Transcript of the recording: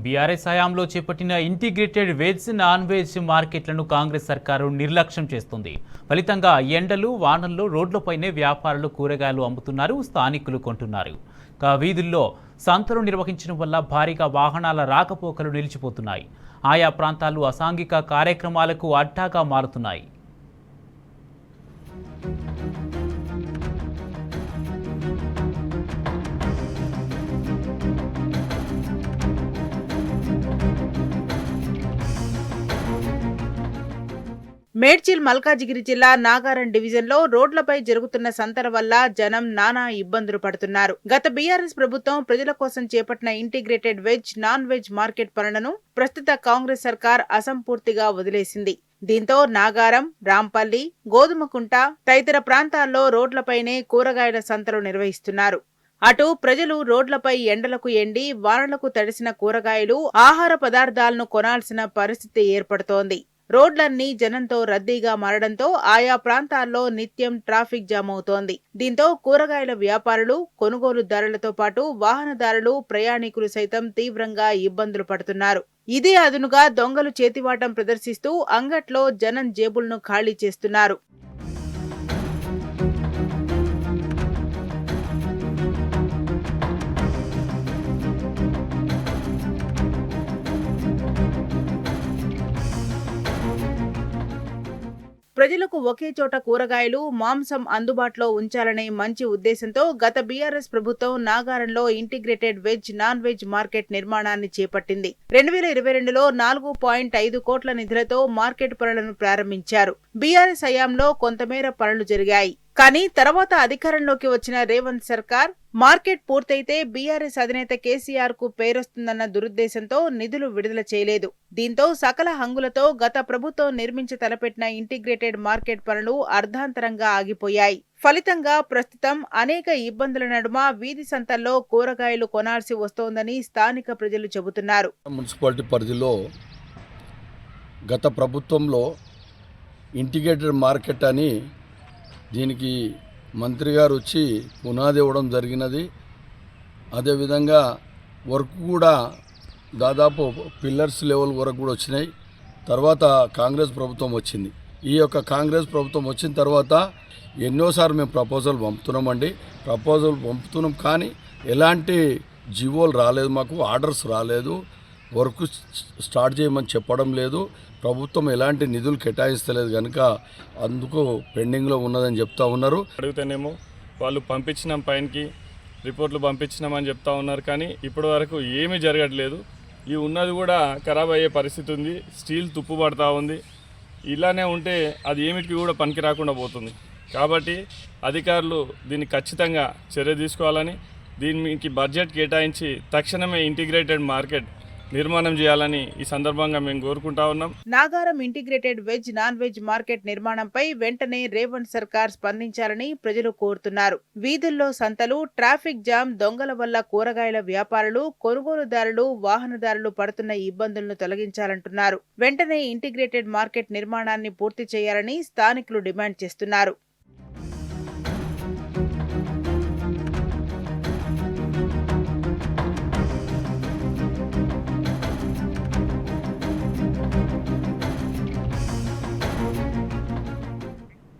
BRS హయాంలో చేపట్టిన integrated veg non veg మార్కెట్లను కాంగ్రెస్ సర్కారు నిర్లక్ష్యం చేస్తుంది. ఫలితంగా ఎండలు వానల్లో రోడ్లపైనే వ్యాపారులు కూరగాయలు అమ్ముతున్నారు, స్థానికులు కొంటున్నారు. వీధుల్లో సంతలు నిర్వహించడం వల్ల భారీగా వాహనాల రాకపోకలు నిలిచిపోతున్నాయి. ఆయా ప్రాంతాలు అసాంఘిక కార్యక్రమాలకు అడ్డాగా మారుతున్నాయి. మేడ్చల్ మల్కాజిగిరి జిల్లా నాగారం డివిజన్లో రోడ్లపై జరుగుతున్న సంతల వల్ల జనం నానా ఇబ్బందులు పడుతున్నారు. గత బీఆర్ఎస్ ప్రభుత్వం ప్రజల కోసం చేపట్టిన integrated veg non veg market పనులను ప్రస్తుత కాంగ్రెస్ సర్కార్ అసంపూర్తిగా వదిలేసింది. దీంతో నాగారం, రాంపల్లి, గోధుమకుంట తదితర ప్రాంతాల్లో రోడ్లపైనే కూరగాయల సంతలు నిర్వహిస్తున్నారు. అటు ప్రజలు రోడ్లపై ఎండలకు ఎండి వానలకు తడిసిన కూరగాయలు, ఆహార పదార్థాలను కొనాల్సిన పరిస్థితి ఏర్పడుతోంది. రోడ్లన్నీ జనంతో రద్దీగా మారడంతో ఆయా ప్రాంతాల్లో నిత్యం ట్రాఫిక్ జామ్ అవుతోంది. దీంతో కూరగాయల వ్యాపారులు, కొనుగోలుదారులతో పాటు వాహనదారులు, ప్రయాణికులు సైతం తీవ్రంగా ఇబ్బందులు పడుతున్నారు. ఇదే అదునుగా దొంగలు చేతివాటం ప్రదర్శిస్తూ అంగట్లో జనం జేబులను ఖాళీ చేస్తున్నారు. ప్రజలకు ఒకే చోట కూరగాయలు, మాంసం అందుబాటులో ఉంచాలనే మంచి ఉద్దేశంతో గత బీఆర్ఎస్ ప్రభుత్వం నాగారంలో integrated veg non veg market నిర్మాణాన్ని చేపట్టింది. 2022లో 4.5 కోట్ల నిధులతో మార్కెట్ పనులను ప్రారంభించారు. బీఆర్ఎస్ హయాంలో కొంతమేర పనులు జరిగాయి. కానీ తర్వాత అధికారంలోకి వచ్చిన రేవంత్ సర్కార్ మార్కెట్ పూర్తయితే బీఆర్ఎస్ అధినేత కేసీఆర్ కు పేరొస్తుందన్న దురుద్దేశంతో నిధులు విడుదల చేయలేదు. దీంతో సకల హంగులతో గత ప్రభుత్వం నిర్మించి తలపెట్టిన ఇంటిగ్రేటెడ్ మార్కెట్ పనులు అర్ధాంతరంగా ఆగిపోయాయి. ఫలితంగా ప్రస్తుతం అనేక ఇబ్బందుల నడుమ వీధి సంతల్లో కూరగాయలు కొనాల్సి వస్తోందని స్థానిక ప్రజలు చెబుతున్నారు. మున్సిపాలిటీ పరిధిలో గత ప్రభుత్వంలో ఇంటిగ్రేటెడ్ మార్కెట్ అని దీనికి మంత్రి గారు వచ్చి పునాది ఇవ్వడం జరిగినది. అదేవిధంగా వర్క్ కూడా దాదాపు పిల్లర్స్ లెవెల్ వరకు కూడా వచ్చినాయి. తర్వాత కాంగ్రెస్ ప్రభుత్వం వచ్చింది. ఈ యొక్క కాంగ్రెస్ ప్రభుత్వం వచ్చిన తర్వాత ఎన్నోసార్లు మేము ప్రపోజల్ పంపుతున్నాం కానీ ఎలాంటి జీవోలు రాలేదు, మాకు ఆర్డర్స్ రాలేదు, వర్క్ స్టార్ట్ చేయమని చెప్పడం లేదు. ప్రభుత్వం ఎలాంటి నిధులు కేటాయిస్తలేదు కనుక అందుకు పెండింగ్లో ఉన్నదని చెప్తా ఉన్నారు. అడిగితేనేమో వాళ్ళు పంపించినాం, పైనకి రిపోర్ట్లు పంపించినామని చెప్తా ఉన్నారు. కానీ ఇప్పటి వరకు ఏమీ జరగట్లేదు. ఈ ఉన్నది కూడా ఖరాబ్ అయ్యే పరిస్థితి ఉంది. స్టీల్ తుప్పు పడతా ఉంది. ఇలానే ఉంటే అది ఏమిటికి కూడా పనికి రాకుండా పోతుంది. కాబట్టి అధికారులు దీన్ని ఖచ్చితంగా చర్య తీసుకోవాలని, దీనికి బడ్జెట్ కేటాయించి తక్షణమే ఇంటిగ్రేటెడ్ మార్కెట్ నిర్మాణం చేయాలని ఈ సందర్భంగా మేము కోరుకుంటా ఉన్నాం. Nagaram integrated veg non veg market నిర్మాణంపై వెంటనే రేవంత్ సర్కార్ స్పందించాలని ప్రజలు కోరుతున్నారు. వీధుల్లో సంతలు, ట్రాఫిక్ జామ్, దొంగల వల్ల కూరగాయల వ్యాపారులు, కొనుగోలుదారులు, వాహనదారులు పడుతున్న ఇబ్బందులను తొలగించాలంటున్నారు. వెంటనే ఇంటిగ్రేటెడ్ మార్కెట్ నిర్మాణాన్ని పూర్తి చేయాలని స్థానికులు డిమాండ్ చేస్తున్నారు.